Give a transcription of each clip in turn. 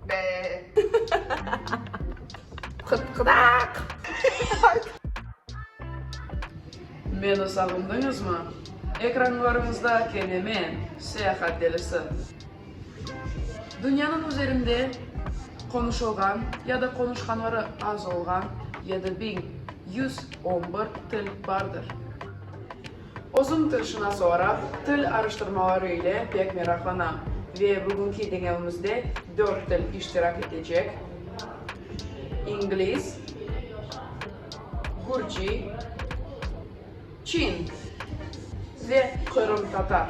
Be. Kıdak. Beni savundunuz mu? Ekranlarımızda kelimenin seyahat delisi. Dünyanın üzerinde konuşulgan ya da konuşkanları az olgan 7111 til vardır. Uzun tırşına sonra til araştırmaları ile pek meraklanan ve bugünkü deňevimizde 4 til iştirak edecek. İngliz, Gürci, Çin ve Qırımtatar.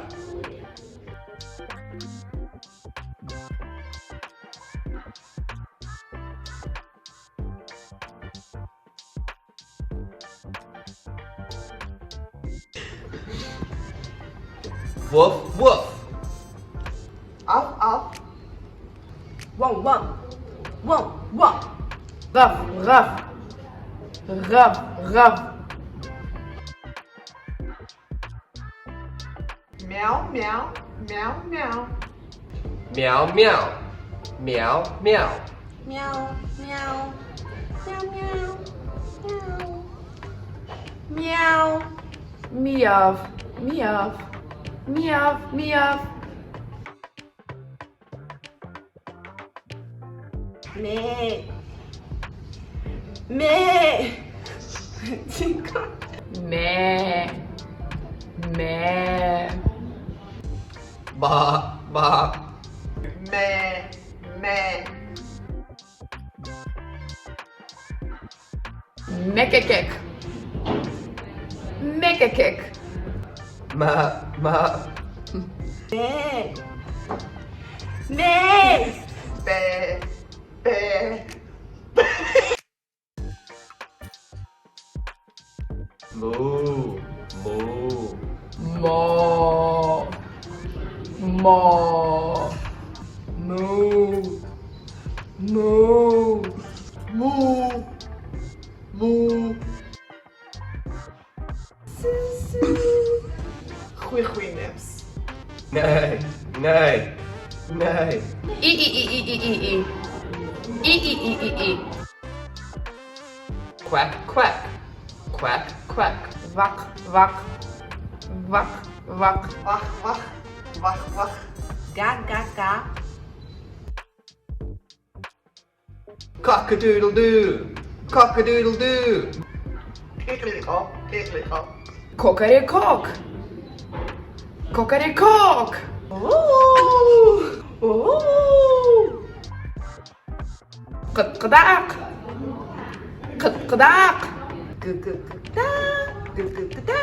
Woof, woof. Af af. Wong wong. Wong wong. Gaf, gaf, gaf, gaf. Meow meow. Meow meow. Meow, meow. Meow, meow. Meow meow. Meow meow. Meow. Miyav, miyav, miyav, miyav. Me. Me. Me, me. Ba, ba. Me. Me. Mekekek. Mekekek. Ma, ma. Me. Me. Be. Be. Moo, moo. Mo. Mo. Moo. Moo. Moo. Moo. Goeie nips. Nee, nee, nee. İ, i, i, i, i, i, i. İ, i, i, i, i. Quack, quack. Quack, quack. Vak, vak. Vak, vak. Wach, wach. Wach, wach. Ga, ga, ga. Cock-a-doodle-doo. Cock-a-doodle-doo. Tickly-hop, tickly-hop. Kokarikok. Kokarikok. Ooh. Ooh. Kıtkıdak. Kıtkıdak. Gı-gı-gı-da. Gı-gı-gı-da.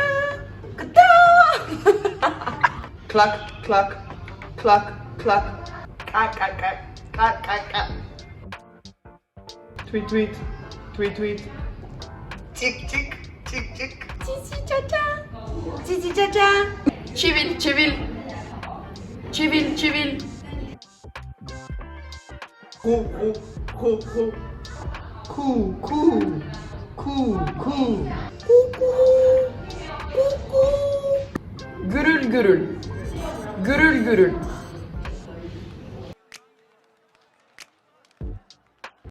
Cluck, cluck. Cluck, cluck. Kak, kak, kak. Kak, kak, kak. Tweet, tweet. Tweet, tweet. Tik, tik. Tik, tik. Cici caca. Cici caca. Çivil, çivil. Çivil, çivil. Hu, hu, hu, hu. Coo, coo. Coo, coo. Gürül, gürül. Gürül, gürül.